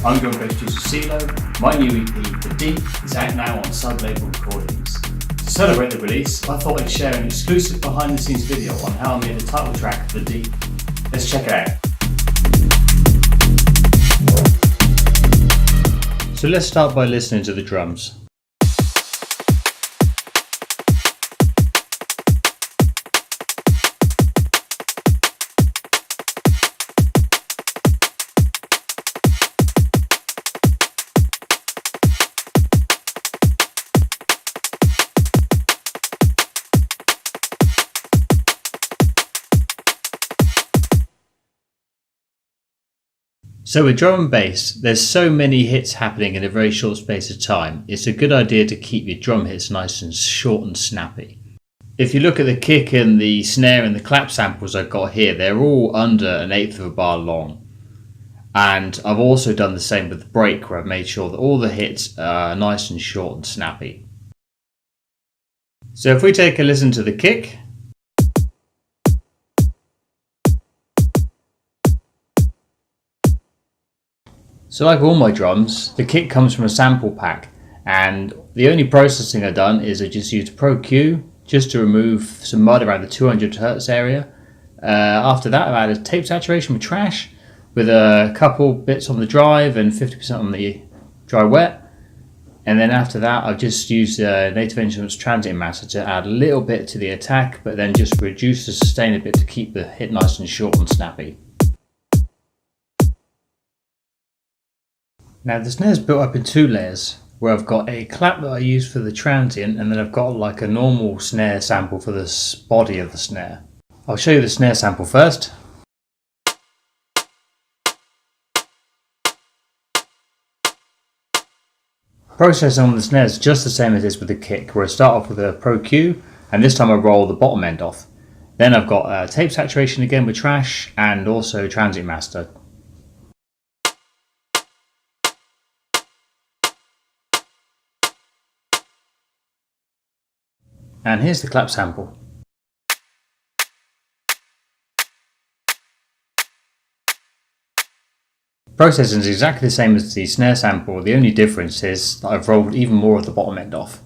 I'm your bass producer CELO. My new EP, The Deep, is out now on sub-label recordings. To celebrate the release, I thought I'd share an exclusive behind-the-scenes video on how I made the title track, The Deep. Let's check it out. So let's start by listening to the drums. So with drum and bass, there's so many hits happening in a very short space of time, it's a good idea to keep your drum hits nice and short and snappy. If you look at the kick and the snare and the clap samples I've got here, they're all under 1/8 of a bar long. And I've also done the same with the break, where I've made sure that all the hits are nice and short and snappy. So if we take a listen to the kick. So like all my drums, the kick comes from a sample pack, and the only processing I've done is I just used Pro Q just to remove some mud around the 200 Hz area. After that I've added tape saturation with trash with a couple bits on the drive and 50% on the dry wet. And then after that I've just used Native Instruments transient master to add a little bit to the attack, but then just reduce the sustain a bit to keep the hit nice and short and snappy. Now the snare's built up in two layers, where I've got a clap that I use for the transient, and then I've got like a normal snare sample for the body of the snare. I'll show you the snare sample first. Processing on the snare is just the same as it is with the kick, where I start off with a Pro Q, and this time I roll the bottom end off. Then I've got tape saturation again with trash, and also transient master. And here's the clap sample. Processing is exactly the same as the snare sample, the only difference is that I've rolled even more of the bottom end off.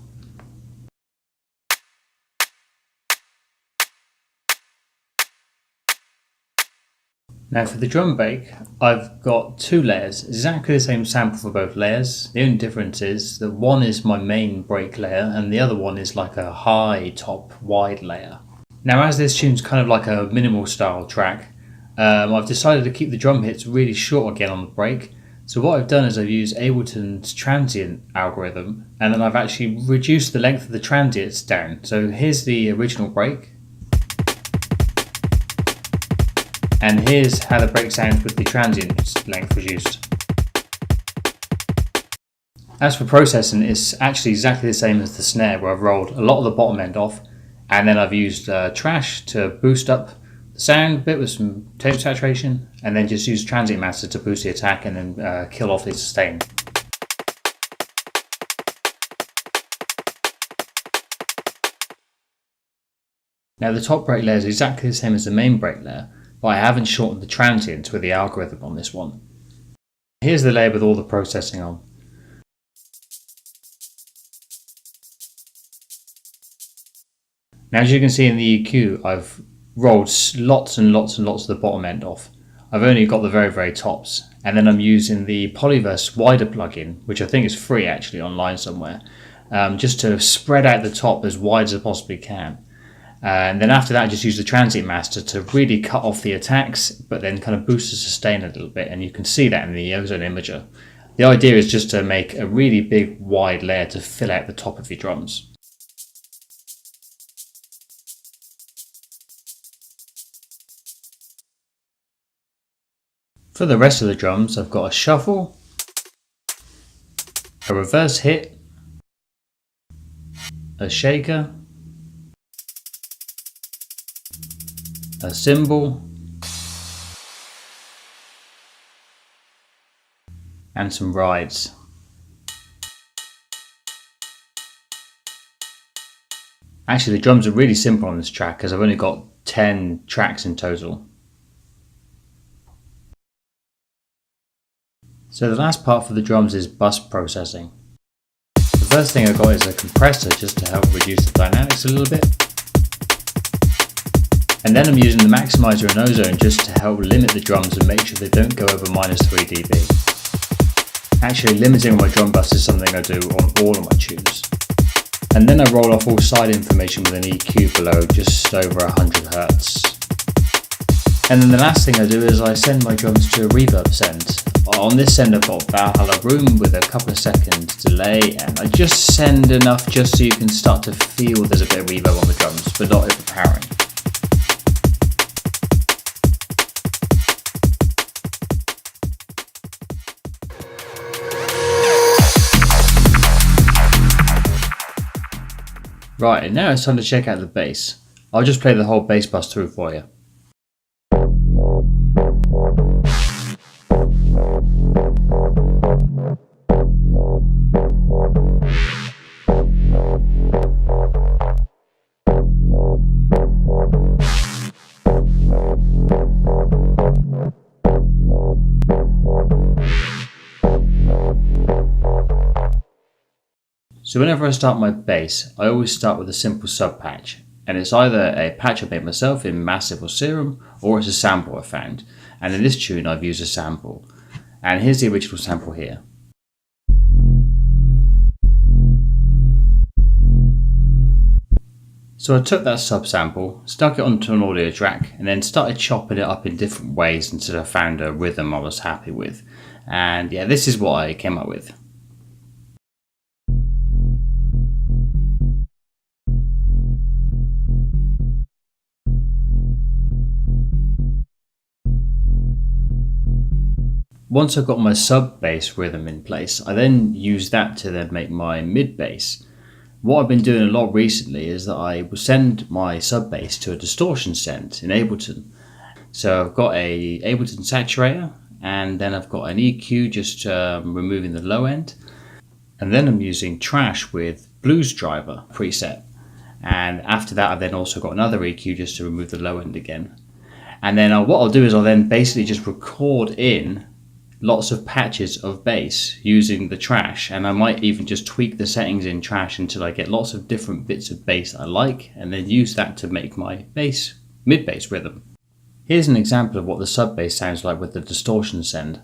Now for the drum break, I've got two layers, exactly the same sample for both layers. The only difference is that one is my main break layer and the other one is like a high top wide layer. Now as this tune's kind of like a minimal style track, I've decided to keep the drum hits really short again on the break. So what I've done is I've used Ableton's transient algorithm, and then I've actually reduced the length of the transients down. So here's the original break. And here's how the break sounds with the transient length reduced. As for processing, it's actually exactly the same as the snare, where I've rolled a lot of the bottom end off, and then I've used trash to boost up the sound a bit with some tape saturation, and then just used transient master to boost the attack and then kill off the sustain. Now the top break layer is exactly the same as the main break layer, but I haven't shortened the transients with the algorithm on this one. Here's the layer with all the processing on. Now as you can see in the EQ, I've rolled lots and lots and lots of the bottom end off. I've only got the very tops, and then I'm using the Polyverse wider plugin, which I think is free actually online somewhere, just to spread out the top as wide as I possibly can. And then after that I just use the transient master to really cut off the attacks, but then kind of boost the sustain a little bit, and you can see that in the ozone imager. The idea is just to make a really big wide layer to fill out the top of your drums. For the rest of the drums I've got a shuffle, a reverse hit, a shaker, a cymbal, and some rides. Actually the drums are really simple on this track because I've only got 10 tracks in total. So the last part for the drums is bus processing. The first thing I got is a compressor just to help reduce the dynamics a little bit. And then I'm using the maximizer and ozone just to help limit the drums and make sure they don't go over -3 dB. Actually, limiting my drum bus is something I do on all of my tunes. And then I roll off all side information with an EQ below just over 100 Hz. And then the last thing I do is I send my drums to a reverb send. On this send I've got Valhalla Room with a couple of seconds delay, and I just send enough just so you can start to feel there's a bit of reverb on the drums, but not overpowering. Right, and now it's time to check out the bass. I'll just play the whole bass bus through for you. So whenever I start my bass, I always start with a simple sub patch, and it's either a patch I made myself in Massive or Serum, or it's a sample I found. And in this tune I've used a sample, and here's the original sample here. So I took that sub sample, stuck it onto an audio track, and then started chopping it up in different ways until I found a rhythm I was happy with. And yeah, this is what I came up with. Once I've got my sub bass rhythm in place, I then use that to then make my mid bass. What I've been doing a lot recently is that I will send my sub bass to a distortion send in Ableton. So I've got a Ableton saturator, and then I've got an EQ just removing the low end, and then I'm using Trash with Blues Driver preset, and after that I've then also got another EQ just to remove the low end again. And then what I'll do is I'll then basically just record in lots of patches of bass using the Trash, and I might even just tweak the settings in Trash until I get lots of different bits of bass I like, and then use that to make my bass, mid bass rhythm. Here's an example of what the sub bass sounds like with the distortion send.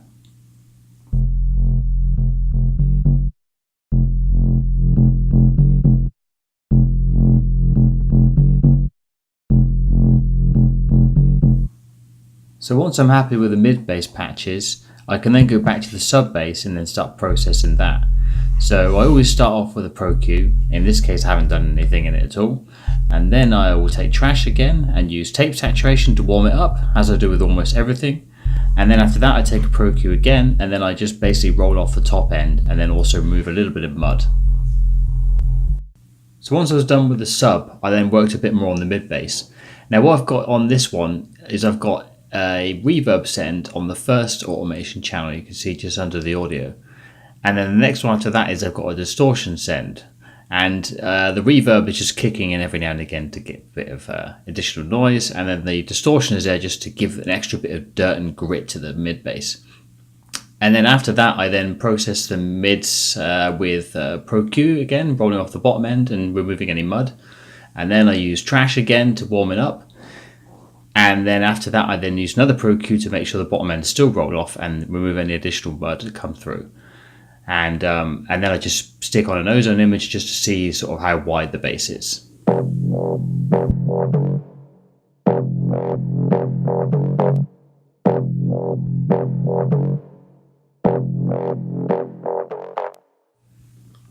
So once I'm happy with the mid bass patches, I can then go back to the sub bass and then start processing that. So I always start off with a Pro Q. In this case I haven't done anything in it at all. And then I will take Trash again and use tape saturation to warm it up, as I do with almost everything. And then after that I take a Pro Q again, and then I just basically roll off the top end and then also remove a little bit of mud. So once I was done with the sub, I then worked a bit more on the mid bass. Now what I've got on this one is I've got a reverb send on the first automation channel, you can see just under the audio, and then the next one after that is I've got a distortion send, and the reverb is just kicking in every now and again to get a bit of additional noise, and then the distortion is there just to give an extra bit of dirt and grit to the mid bass. And then after that I then process the mids with Pro Q again, rolling off the bottom end and removing any mud, and then I use Trash again to warm it up. And then after that I then use another Pro Q to make sure the bottom end is still rolled off and remove any additional mud that come through. And then I just stick on an ozone image just to see sort of how wide the bass is.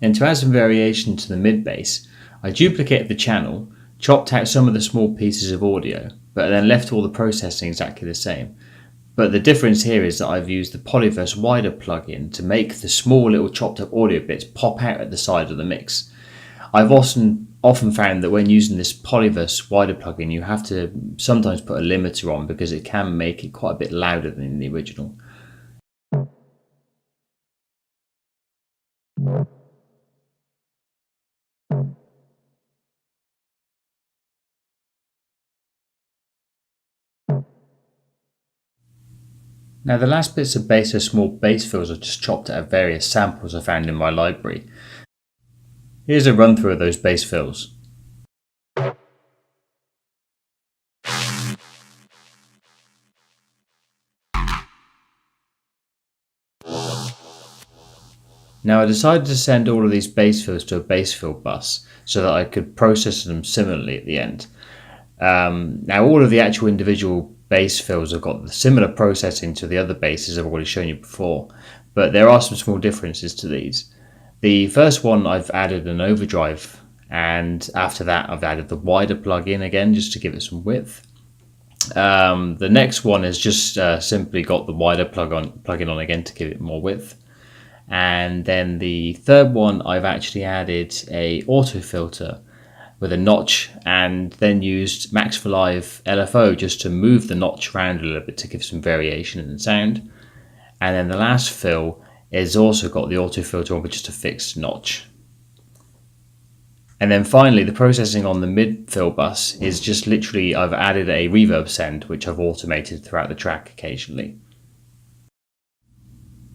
And to add some variation to the mid bass, I duplicated the channel, chopped out some of the small pieces of audio, but then left all the processing exactly the same. But the difference here is that I've used the Polyverse Wider plugin to make the small little chopped up audio bits pop out at the side of the mix. I've often found that when using this Polyverse Wider plugin, you have to sometimes put a limiter on because it can make it quite a bit louder than the original. Now the last bits of bass are small bass fills I've just chopped out of various samples I found in my library. Here's a run through of those bass fills. Now I decided to send all of these bass fills to a bass fill bus so that I could process them similarly at the end. Now all of the actual individual bass fills have got the similar processing to the other basses I've already shown you before, but there are some small differences to these. The first one I've added an overdrive, and after that I've added the wider plugin again just to give it some width. The next one has just simply got the wider plugin on again to give it more width. And then the third one I've actually added a auto filter with a notch, and then used Max for Live LFO just to move the notch around a little bit to give some variation in the sound. And then the last fill is also got the auto filter on with just a fixed notch. And then finally the processing on the mid fill bus is just literally I've added a reverb send which I've automated throughout the track occasionally.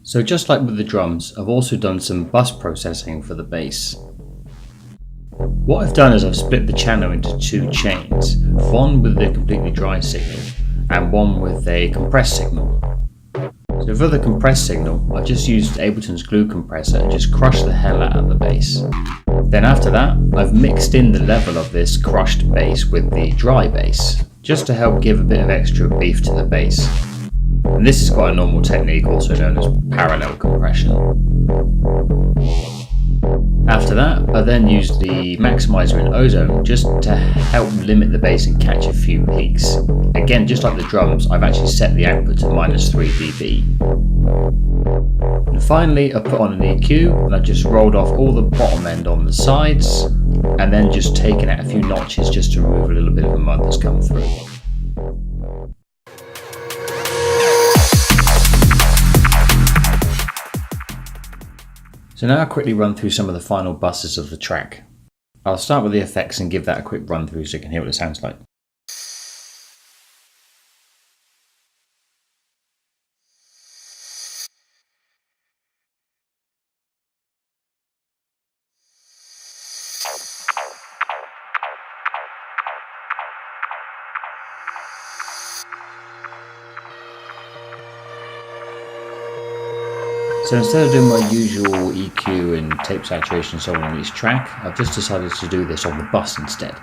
So just like with the drums, I've also done some bus processing for the bass. What I've done is I've split the channel into two chains, one with the completely dry signal and one with a compressed signal. So for the compressed signal, I've just used Ableton's glue compressor and just crushed the hell out of the bass. Then after that, I've mixed in the level of this crushed bass with the dry bass, just to help give a bit of extra beef to the bass. And this is quite a normal technique, also known as parallel compression. After that, I then used the maximizer in ozone just to help limit the bass and catch a few peaks. Again, just like the drums, I've actually set the output to -3 dB. And finally, I put on an EQ and I've just rolled off all the bottom end on the sides and then just taken out a few notches just to remove a little bit of the mud that's come through. So now I'll quickly run through some of the final buses of the track. I'll start with the effects and give that a quick run through so you can hear what it sounds like. So instead of doing my usual EQ and tape saturation and so on each track, I've just decided to do this on the bus instead.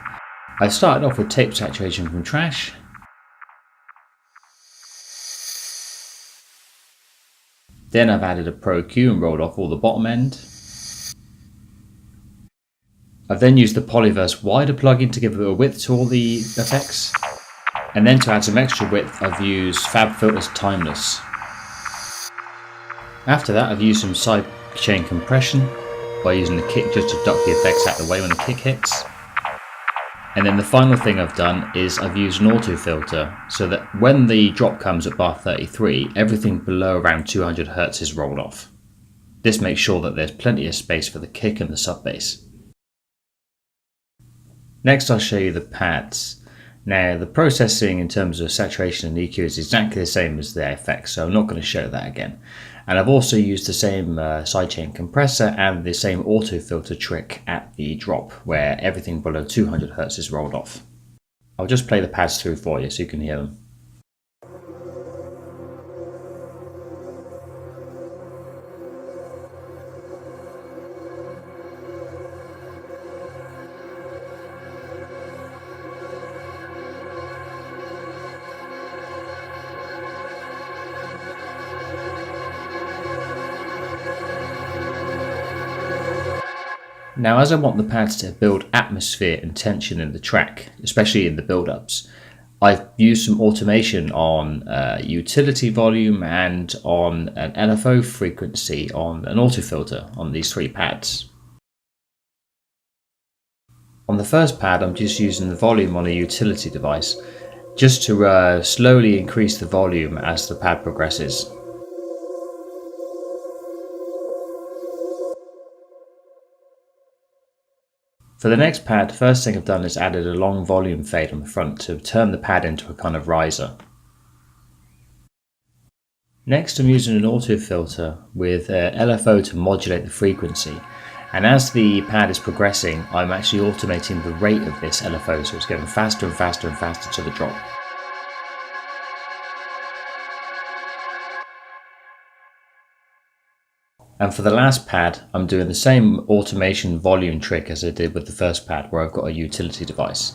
I started off with tape saturation from Trash. Then I've added a Pro EQ and rolled off all the bottom end. I've then used the Polyverse wider plugin to give a bit of width to all the effects. And then to add some extra width, I've used FabFilter's Timeless. After that, I've used some sidechain compression by using the kick just to duck the effects out of the way when the kick hits. And then the final thing I've done is I've used an auto filter so that when the drop comes at bar 33, everything below around 200 Hz is rolled off. This makes sure that there's plenty of space for the kick and the sub bass. Next I'll show you the pads. Now the processing in terms of saturation and EQ is exactly the same as the effects, so I'm not going to show that again. And I've also used the same sidechain compressor and the same auto filter trick at the drop where everything below 200 Hz is rolled off. I'll just play the pads through for you so you can hear them. Now, as I want the pads to build atmosphere and tension in the track, especially in the build-ups, I've used some automation on utility volume and on an LFO frequency on an auto filter on these three pads. On the first pad, I'm just using the volume on a utility device just to slowly increase the volume as the pad progresses. For the next pad, the first thing I've done is added a long volume fade on the front to turn the pad into a kind of riser. Next, I'm using an auto filter with LFO to modulate the frequency. And as the pad is progressing, I'm actually automating the rate of this LFO, so it's getting faster and faster and faster to the drop. And for the last pad, I'm doing the same automation volume trick as I did with the first pad, where I've got a utility device.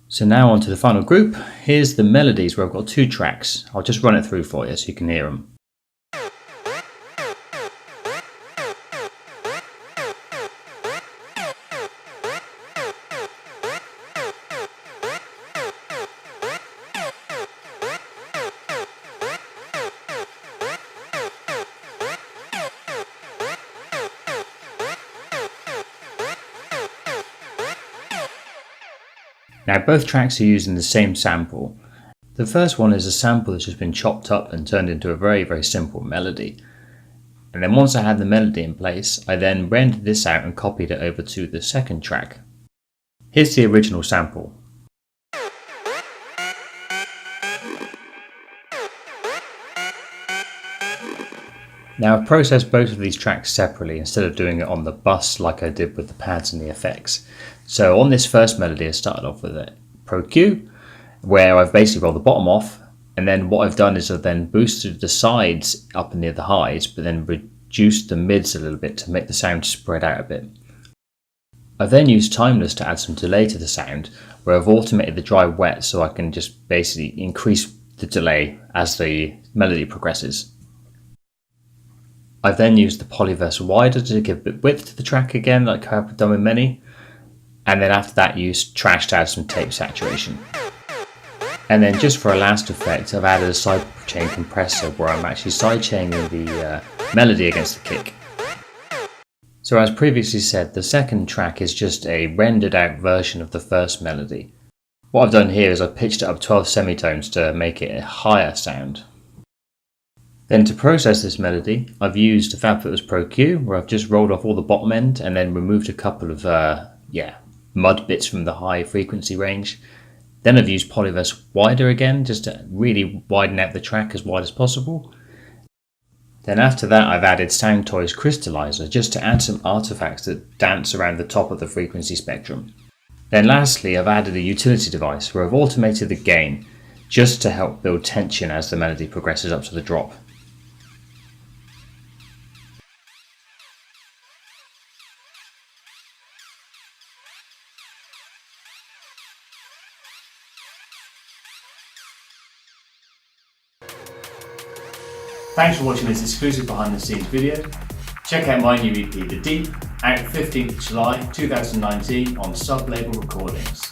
So now on to the final group. Here's the melodies where I've got 2 tracks. I'll just run it through for you so you can hear them. Now both tracks are using the same sample. The first one is a sample that's just been chopped up and turned into a very simple melody. And then once I had the melody in place, I then rendered this out and copied it over to the second track. Here's the original sample. Now I've processed both of these tracks separately instead of doing it on the bus like I did with the pads and the effects. So on this first melody I started off with a Pro Q, where I've basically rolled the bottom off, and then what I've done is I've then boosted the sides up near the highs, but then reduced the mids a little bit to make the sound spread out a bit. I've then used Timeless to add some delay to the sound, where I've automated the dry wet so I can just basically increase the delay as the melody progresses. I've then used the polyverse wider to give a bit width to the track again, like I've done with many. And then after that used trash to add some tape saturation. And then just for a last effect, I've added a sidechain compressor where I'm actually sidechaining the melody against the kick. So as previously said, the second track is just a rendered out version of the first melody. What I've done here is I've pitched it up 12 semitones to make it a higher sound. Then to process this melody, I've used FabFilter's Pro Q, where I've just rolled off all the bottom end and then removed a couple of mud bits from the high frequency range. Then I've used polyverse wider again, just to really widen out the track as wide as possible. Then after that I've added Soundtoys Crystallizer just to add some artifacts that dance around the top of the frequency spectrum. Then lastly I've added a utility device where I've automated the gain just to help build tension as the melody progresses up to the drop. Thanks for watching this exclusive behind the scenes video. Check out my new EP The Deep, out 15th July 2019 on Sub Label Recordings.